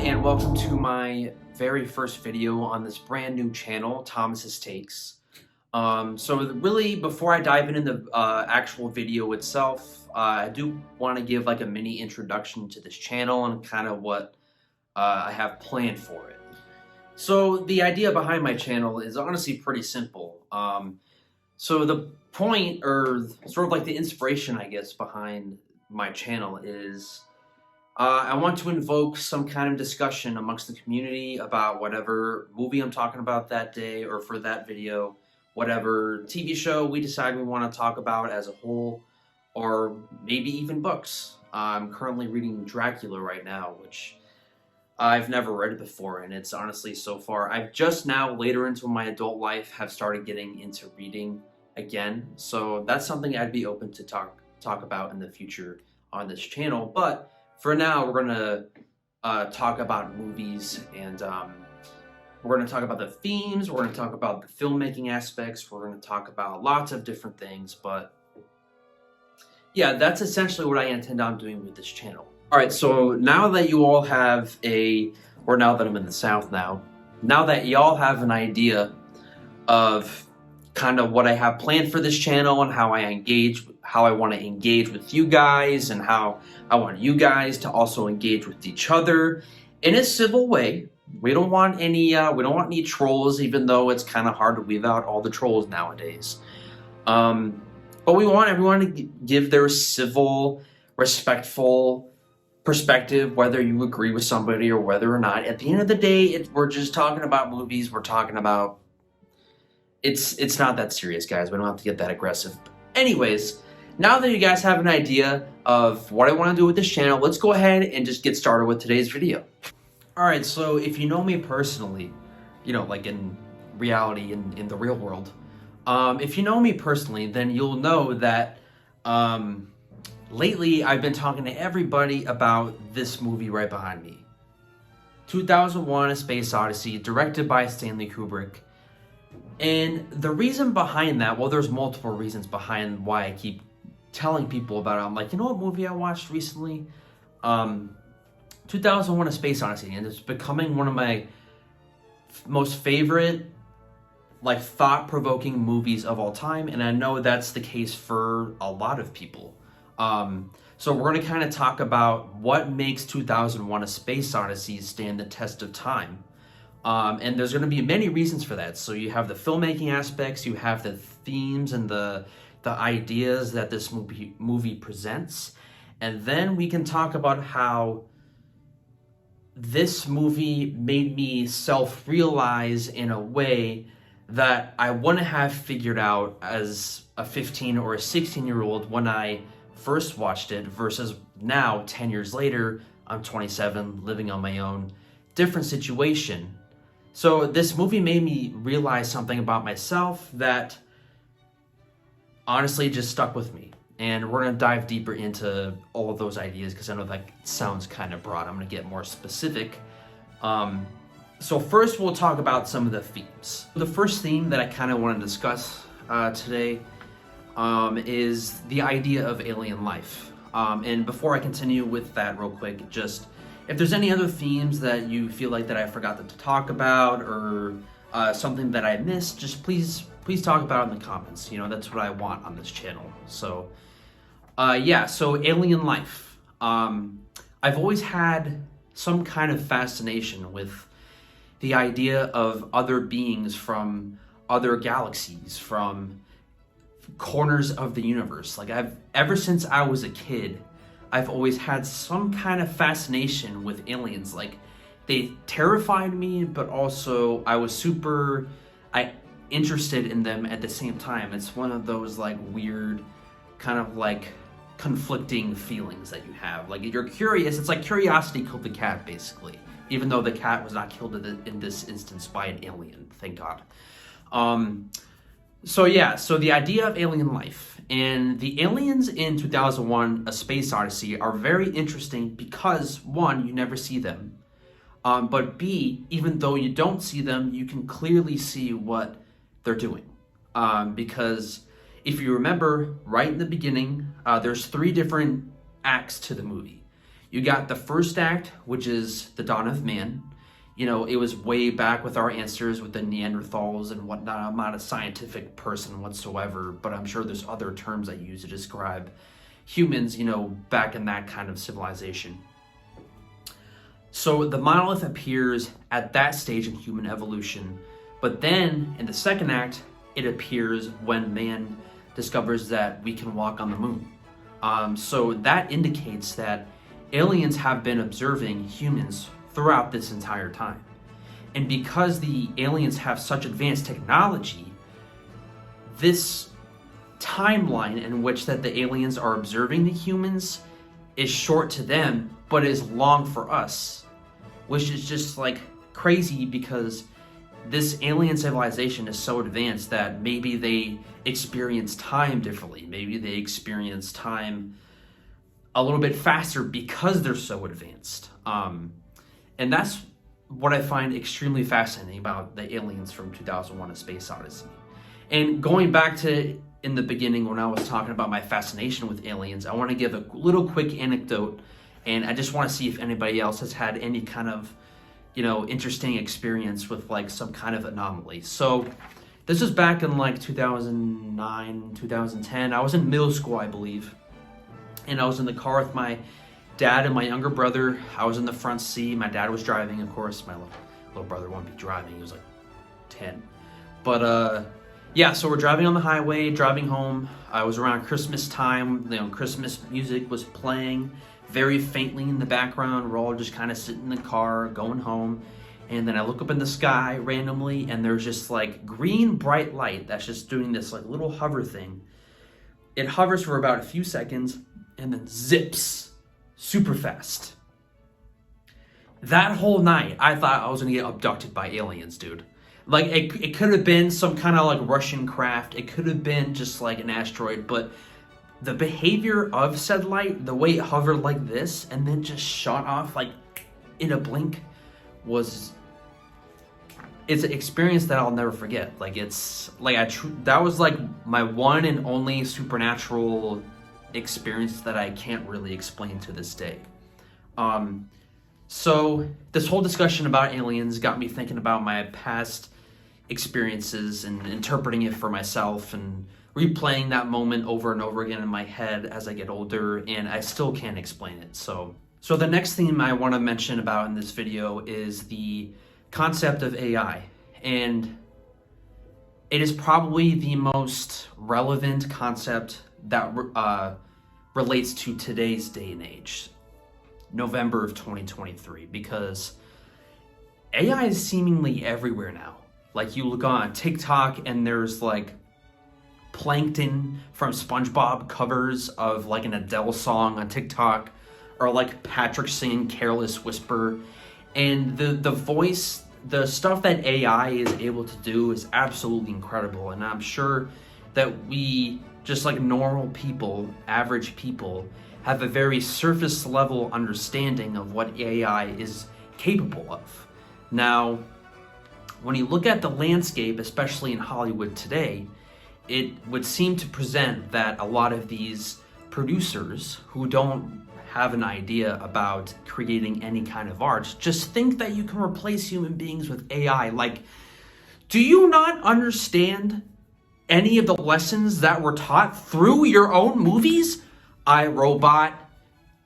and welcome to my very first video on this brand new channel, Thomas's Takes. So really, before I dive into the actual video itself, I do want to give like a mini introduction to this channel and kind of what I have planned for it. So the idea behind my channel is honestly pretty simple. So the point, or sort of like the inspiration, I guess, behind my channel is I want to invoke some kind of discussion amongst the community about whatever movie I'm talking about that day or for that video, whatever TV show we decide we want to talk about as a whole, or maybe even books. I'm currently reading Dracula right now, which I've never read it before, and it's honestly so far, I've just now, later into my adult life, have started getting into reading again. So that's something I'd be open to talk about in the future on this channel. But for now, we're gonna talk about movies, and we're gonna talk about the themes, we're gonna talk about the filmmaking aspects, we're gonna talk about lots of different things, but yeah, that's essentially what I intend on doing with this channel. Alright, so now that you all have or now that I'm in the South now that y'all have an idea of kind of what I have planned for this channel and how I want to engage with you guys, and how I want you guys to also engage with each other in a civil way. We don't want any trolls, even though it's kind of hard to weed out all the trolls nowadays. But we want everyone to give their civil, respectful perspective, whether you agree with somebody or whether or not. At the end of the day, we're just talking about movies. We're talking about it's not that serious, guys. We don't have to get that aggressive. Anyways, now that you guys have an idea of what I want to do with this channel, let's go ahead and just get started with today's video. Alright, so if you know me personally, you know, like in reality, in the real world, if you know me personally, then you'll know that lately I've been talking to everybody about this movie right behind me. 2001: A Space Odyssey, directed by Stanley Kubrick. And the reason behind that, well, there's multiple reasons behind why I keep telling people about it. I'm like, you know what movie I watched recently? 2001: A Space Odyssey, and it's becoming one of my most favorite, like, thought-provoking movies of all time, and I know that's the case for a lot of people. So we're going to kind of talk about what makes 2001: A Space Odyssey stand the test of time. And there's going to be many reasons for that. So you have the filmmaking aspects, you have the themes and the ideas that this movie presents, and then we can talk about how this movie made me self-realize in a way that I wouldn't have figured out as a 15 or a 16-year-old when I first watched it, versus now, 10 years later, I'm 27, living on my own, different situation. So this movie made me realize something about myself that honestly just stuck with me. And we're going to dive deeper into all of those ideas, because I know that sounds kind of broad. I'm going to get more specific. So first we'll talk about some of the themes. The first theme that I kind of want to discuss today is the idea of alien life. And before I continue with that real quick, just if there's any other themes that you feel like that I forgot to talk about, or something that I missed, just please talk about it in the comments. You know, that's what I want on this channel. So yeah, so alien life. I've always had some kind of fascination with the idea of other beings from other galaxies, from corners of the universe. Like, ever since I was a kid, I've always had some kind of fascination with aliens. Like, they terrified me, but also I was super interested in them at the same time. It's one of those like weird kind of like conflicting feelings that you have. Like, you're curious. It's like curiosity killed the cat, basically, even though the cat was not killed in this instance by an alien, thank God. So yeah, so the idea of alien life, and the aliens in 2001: A Space Odyssey are very interesting because, one, you never see them, but B, even though you don't see them, you can clearly see what they're doing, because if you remember right in the beginning, there's 3 different acts to the movie. You got the first act, which is the dawn of man. You know, it was way back with our ancestors, with the Neanderthals and whatnot. I'm not a scientific person whatsoever, but I'm sure there's other terms I use to describe humans, you know, back in that kind of civilization. So the monolith appears at that stage in human evolution, but then in the second act, it appears when man discovers that we can walk on the moon. So that indicates that aliens have been observing humans throughout this entire time. And because the aliens have such advanced technology, this timeline in which that the aliens are observing the humans is short to them, but is long for us, which is just like crazy because this alien civilization is so advanced that maybe they experience time differently. Maybe they experience time a little bit faster because they're so advanced. And that's what I find extremely fascinating about the aliens from 2001: A Space Odyssey. And going back to in the beginning when I was talking about my fascination with aliens, I want to give a little quick anecdote, and I just want to see if anybody else has had any kind of, you know, interesting experience with like some kind of anomaly. So this was back in like 2009, 2010. I was in middle school, I believe, and I was in the car with my dad and my younger brother. I was in the front seat. My dad was driving, of course. My little brother wouldn't be driving. He was like 10. But yeah, so we're driving on the highway, driving home. I was around Christmas time. You know, Christmas music was playing very faintly in the background. We're all just kind of sitting in the car, going home. And then I look up in the sky randomly, and there's just like green bright light that's just doing this like little hover thing. It hovers for about a few seconds and then zips super fast. That whole night, I thought I was gonna get abducted by aliens, dude. Like, it could have been some kind of like Russian craft. It could have been just like an asteroid, but the behavior of said light, the way it hovered like this and then just shot off like in a blink, it's an experience that I'll never forget. Like, it's like that was like my one and only supernatural experience that I can't really explain to this day. So this whole discussion about aliens got me thinking about my past experiences and interpreting it for myself and replaying that moment over and over again in my head as I get older, and I still can't explain it. So the next theme I want to mention about in this video is the concept of AI, and it is probably the most relevant concept that relates to today's day and age, November of 2023, because AI is seemingly everywhere now. Like, you look on TikTok and there's like Plankton from SpongeBob covers of like an Adele song on TikTok, or like Patrick singing Careless Whisper. And the voice, the stuff that AI is able to do is absolutely incredible. And I'm sure that we, just like normal people, average people, have a very surface level understanding of what AI is capable of. Now, when you look at the landscape, especially in Hollywood today, it would seem to present that a lot of these producers who don't have an idea about creating any kind of art just think that you can replace human beings with AI. Like, do you not understand any of the lessons that were taught through your own movies? I, Robot,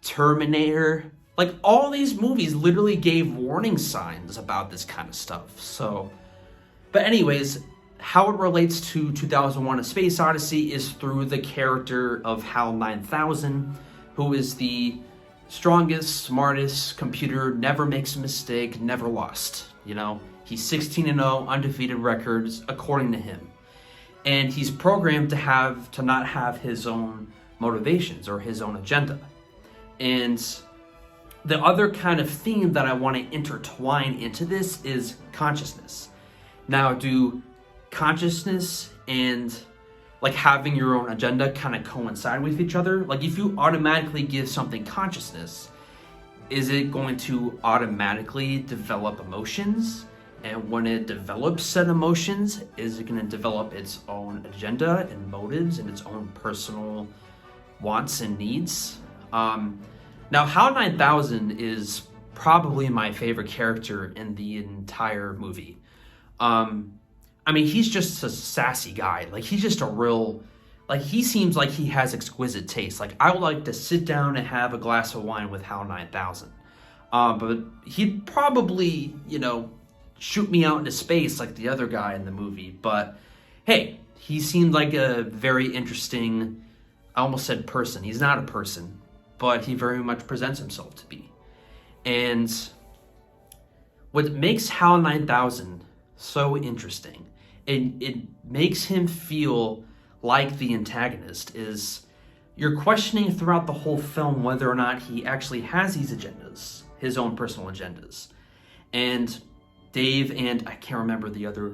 Terminator, like all these movies literally gave warning signs about this kind of stuff. So, but anyways, how it relates to 2001: A Space Odyssey is through the character of HAL 9000, who is the strongest, smartest computer, never makes a mistake, never lost. You know, he's 16-0, undefeated records, according to him. And he's programmed to not have his own motivations or his own agenda. And the other kind of theme that I want to intertwine into this is consciousness. Now, do consciousness and like having your own agenda kind of coincide with each other? Like, if you automatically give something consciousness, is it going to automatically develop emotions? And when it develops said emotions, is it going to develop its own agenda and motives and its own personal wants and needs? Now, HAL 9000 is probably my favorite character in the entire movie. I mean, he's just a sassy guy. Like, he's just a real, like, he seems like he has exquisite taste. Like, I would like to sit down and have a glass of wine with HAL 9000. But he'd probably, shoot me out into space like the other guy in the movie. But hey, he seemed like a very interesting, I almost said person. He's not a person, but he very much presents himself to be. And what makes HAL 9000 so interesting, and it makes him feel like the antagonist, is you're questioning throughout the whole film whether or not he actually has these agendas, his own personal agendas. And Dave and I can't remember the other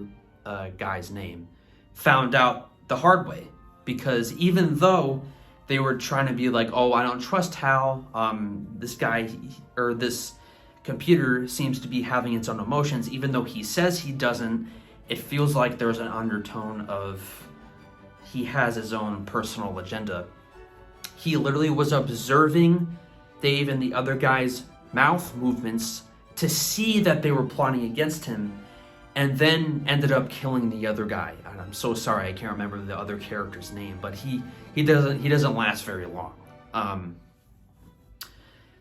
guy's name, found out the hard way, because even though they were trying to be like, oh, I don't trust Hal, this guy or this computer seems to be having its own emotions, even though he says he doesn't, it feels like there's an undertone of he has his own personal agenda. He literally was observing Dave and the other guy's mouth movements to see that they were plotting against him, and then ended up killing the other guy. And I'm so sorry, I can't remember the other character's name, but he doesn't last very long.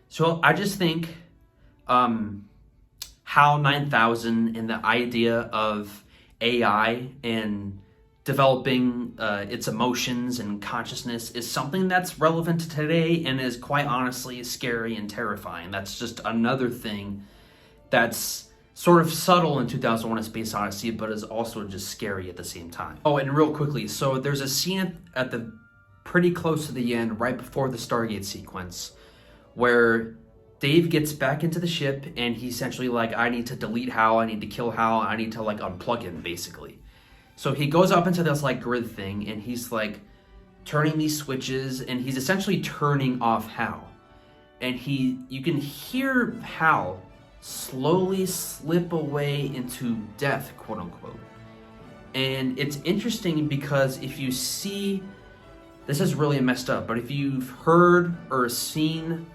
So I just think HAL 9000 and the idea of AI and developing its emotions and consciousness is something that's relevant to today and is quite honestly scary and terrifying. That's just another thing that's sort of subtle in 2001: A Space Odyssey, but is also just scary at the same time. Oh, and real quickly, so there's a scene at the pretty close to the end, right before the Stargate sequence, where Dave gets back into the ship and he's essentially like, I need to delete Hal, I need to kill Hal, I need to like unplug him, basically. So he goes up into this like grid thing and he's like turning these switches and he's essentially turning off Hal. And you can hear Hal slowly slip away into death, quote unquote. And it's interesting because if you see, this is really messed up, but if you've heard or seen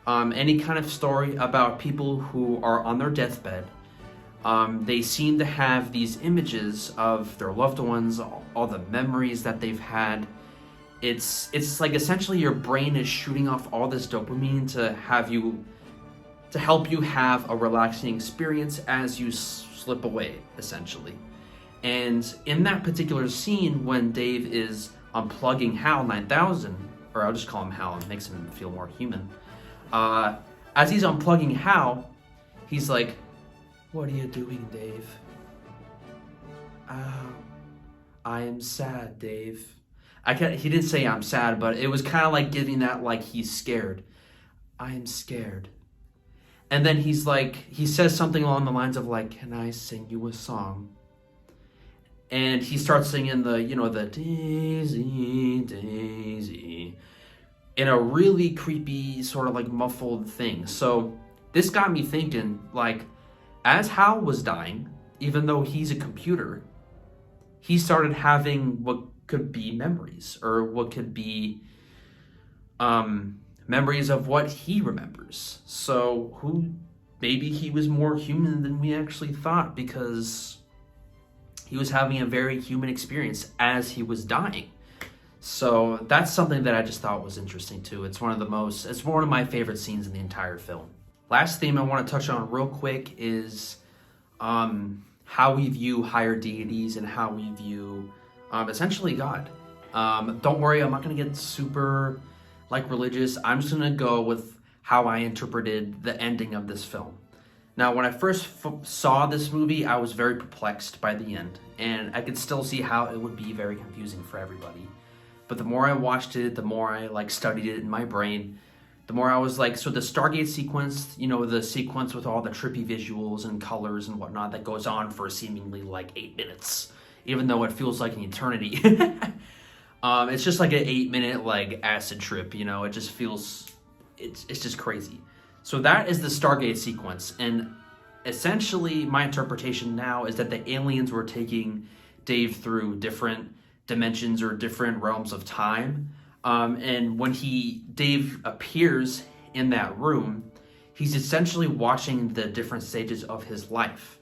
any kind of story about people who are on their deathbed, they seem to have these images of their loved ones, all the memories that they've had. It's like essentially your brain is shooting off all this dopamine to help you have a relaxing experience as you slip away, essentially. And in that particular scene, when Dave is unplugging HAL 9000, or I'll just call him Hal, it makes him feel more human. As he's unplugging Hal, he's like, "What are you doing, Dave?" I am sad, Dave. He didn't say I'm sad, but it was kind of like giving that like he's scared. I am scared. And then he says something along the lines of like, "Can I sing you a song?" And he starts singing the Daisy, Daisy, in a really creepy sort of like muffled thing. So this got me thinking, like, as Hal was dying, even though he's a computer, he started having what could be memories, or what could be memories of what he remembers. So maybe he was more human than we actually thought, because he was having a very human experience as he was dying. So that's something that I just thought was interesting too. It's one of my favorite scenes in the entire film. Last theme I want to touch on real quick is how we view higher deities and how we view essentially God. Don't worry, I'm not going to get super like religious. I'm just going to go with how I interpreted the ending of this film. Now, when I first saw this movie, I was very perplexed by the end, and I could still see how it would be very confusing for everybody. But the more I watched it, the more I like studied it in my brain, the more I was like, so the Stargate sequence, the sequence with all the trippy visuals and colors and whatnot that goes on for seemingly like 8 minutes, even though it feels like an eternity. It's just like an 8-minute like acid trip, it just feels, it's just crazy. So that is the Stargate sequence, and essentially my interpretation now is that the aliens were taking Dave through different dimensions or different realms of time, and when Dave appears in that room, he's essentially watching the different stages of his life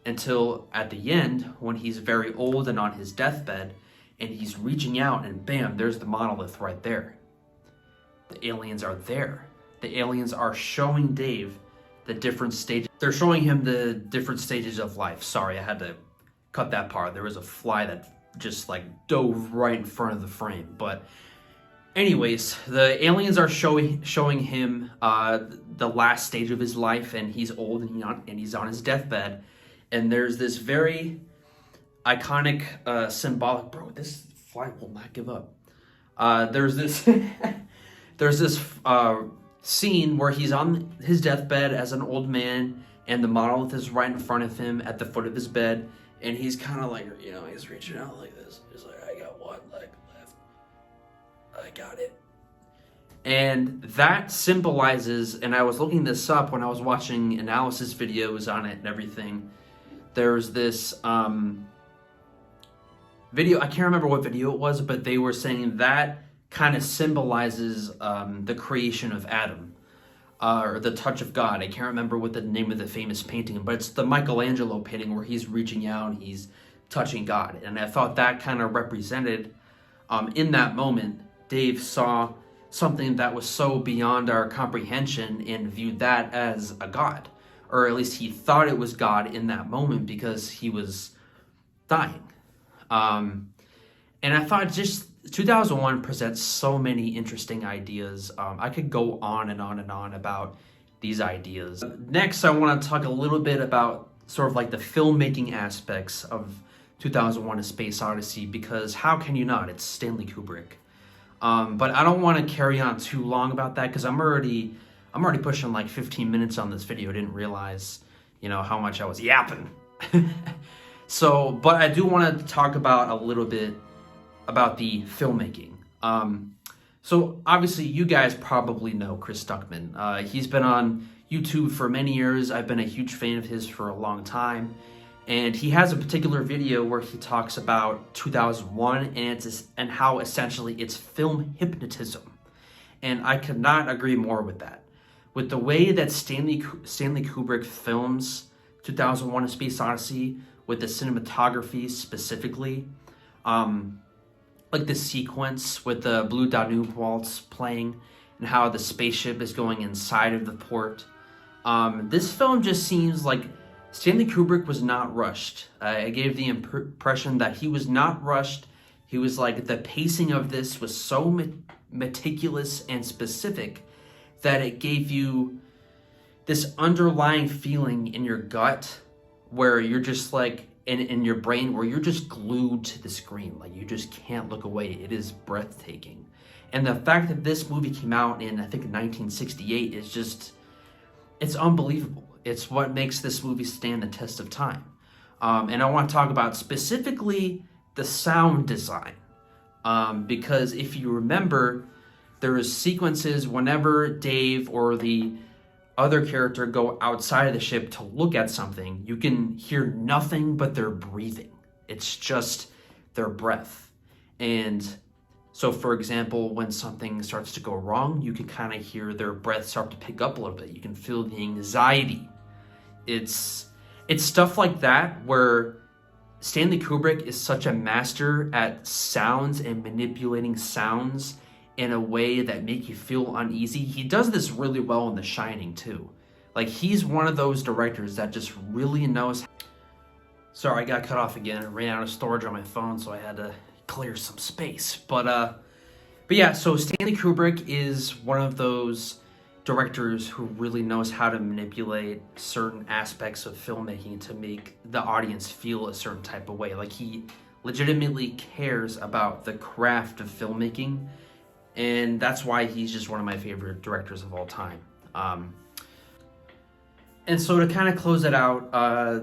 until at the end, when he's very old and on his deathbed, and he's reaching out and bam, there's the monolith right there. The aliens are there. The aliens are showing Dave the different stages. They're showing him the different stages of life. Sorry, I had to cut that part. There was a fly that just like dove right in front of the frame. But anyways, the aliens are showing him the last stage of his life, and he's old and he's on his deathbed. And there's this very iconic, symbolic, bro, this fly will not give up. There's this scene where he's on his deathbed as an old man, and the monolith is right in front of him at the foot of his bed, and he's kind of like, you know, he's reaching out like this. He's like, I got one leg left. I got it. And that symbolizes, and I was looking this up when I was watching analysis videos on it and everything. There's this video, I can't remember what video it was, but they were saying that kind of symbolizes the creation of Adam, or the touch of God. I can't remember what the name of the famous painting, but it's the Michelangelo painting where he's reaching out and he's touching God. And I thought that kind of represented, in that moment, Dave saw something that was so beyond our comprehension and viewed that as a God. Or at least he thought it was God in that moment because he was dying. And I thought just 2001 presents so many interesting ideas. I could go on and on and on about these ideas. Next, I want to talk a little bit about sort of like the filmmaking aspects of 2001: A Space Odyssey, because how can you not? It's Stanley Kubrick. But I don't want to carry on too long about that because I'm already pushing like 15 minutes on this video. I didn't realize, you know, how much I was yapping. So, but I do want to talk about a little bit about the filmmaking. So obviously you guys probably know Chris Stuckman. He's been on YouTube for many years. I've been a huge fan of his for a long time. And he has a particular video where he talks about 2001 and how essentially it's film hypnotism. And I could not agree more with that. With the way that Stanley Kubrick films 2001: A Space Odyssey, with the cinematography specifically, like the sequence with the Blue Danube Waltz playing and how the spaceship is going inside of the port. This film just seems like Stanley Kubrick was not rushed. I gave the impression that he was not rushed. He was like, the pacing of this was so meticulous and specific that it gave you this underlying feeling in your gut where you're just like, in your brain, where you're just glued to the screen. Like, you just can't look away. It is breathtaking. And the fact that this movie came out in, I think, 1968 is just, it's unbelievable. It's what makes this movie stand the test of time. And I want to talk about specifically the sound design. Because if you remember, there is sequences whenever Dave or the other character go outside of the ship to look at something, you can hear nothing but their breathing. It's just their breath. And so, for example, when something starts to go wrong, you can kind of hear their breath start to pick up a little bit. You can feel the anxiety. It's stuff like that where Stanley Kubrick is such a master at sounds and manipulating sounds in a way that make you feel uneasy. He does this really well in The Shining too. Like, he's one of those directors that just really knows. Sorry, I got cut off again. I ran out of storage on my phone, so I had to clear some space. But yeah, so Stanley Kubrick is one of those directors who really knows how to manipulate certain aspects of filmmaking to make the audience feel a certain type of way. Like, he legitimately cares about the craft of filmmaking, and that's why he's just one of my favorite directors of all time. And so to kind of close it out,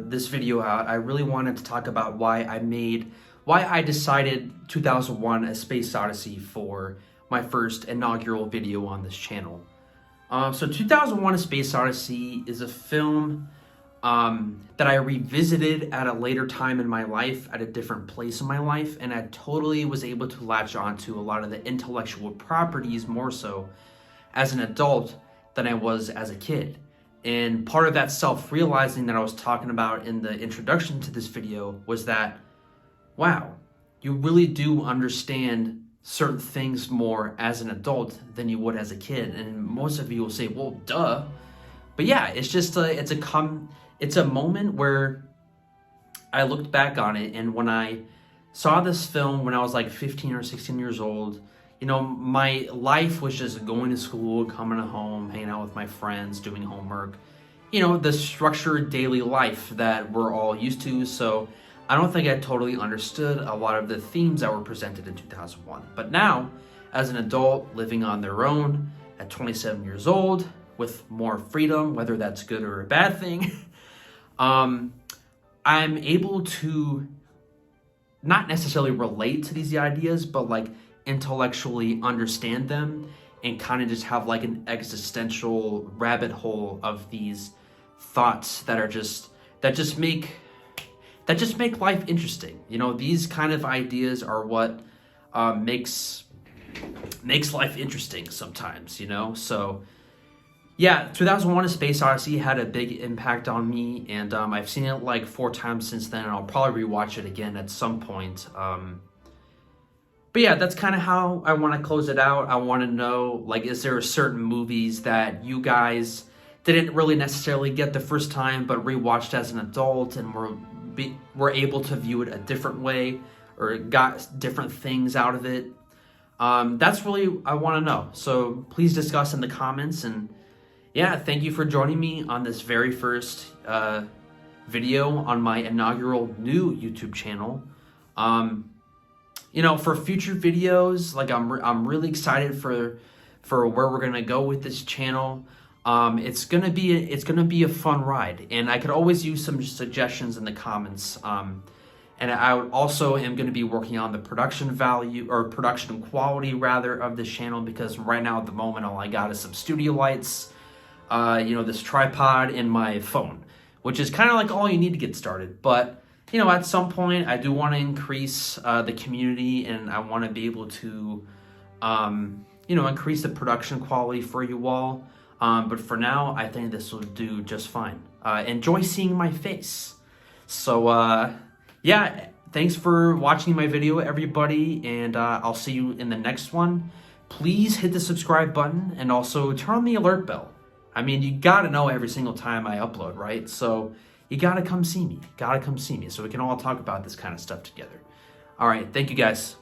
this video out, I really wanted to talk about why I decided 2001: A Space Odyssey for my first inaugural video on this channel. So 2001: A Space Odyssey is a film that I revisited at a later time in my life, at a different place in my life, and I totally was able to latch onto a lot of the intellectual properties more so as an adult than I was as a kid. And part of that self-realizing that I was talking about in the introduction to this video was that, wow, you really do understand certain things more as an adult than you would as a kid. And most of you will say, well, duh. But yeah, it's just it's a moment where I looked back on it, and when I saw this film when I was like 15 or 16 years old, you know, my life was just going to school, coming home, hanging out with my friends, doing homework, you know, the structured daily life that we're all used to. So I don't think I totally understood a lot of the themes that were presented in 2001. But now, as an adult living on their own at 27 years old with more freedom, whether that's good or a bad thing, I'm able to not necessarily relate to these ideas, but like intellectually understand them and kind of just have like an existential rabbit hole of these thoughts that just make life interesting. You know, these kind of ideas are what makes life interesting sometimes, you know? So yeah, 2001: A Space Odyssey had a big impact on me, and I've seen it like 4 times since then, and I'll probably rewatch it again at some point. But yeah, that's kind of how I want to close it out. I want to know, like, is there certain movies that you guys didn't really necessarily get the first time, but rewatched as an adult and were able to view it a different way or got different things out of it? That's really I want to know. So please discuss in the comments. And yeah, thank you for joining me on this very first video on my inaugural new YouTube channel. You know, for future videos, like I'm really excited for where we're gonna go with this channel. It's gonna be a fun ride, and I could always use some suggestions in the comments. And I also am going to be working on the production value, or production quality rather, of this channel, because right now at the moment all I got is some studio lights, you know, this tripod, and my phone, which is kind of like all you need to get started. But you know, at some point I do want to increase the community, and I want to be able to you know, increase the production quality for you all. But for now, I think this will do just fine. Enjoy seeing my face. So yeah, thanks for watching my video, everybody, and I'll see you in the next one. Please hit the subscribe button and also turn on the alert bell. I mean, you gotta know every single time I upload, right? So you gotta come see me. Gotta come see me so we can all talk about this kind of stuff together. All right, thank you guys.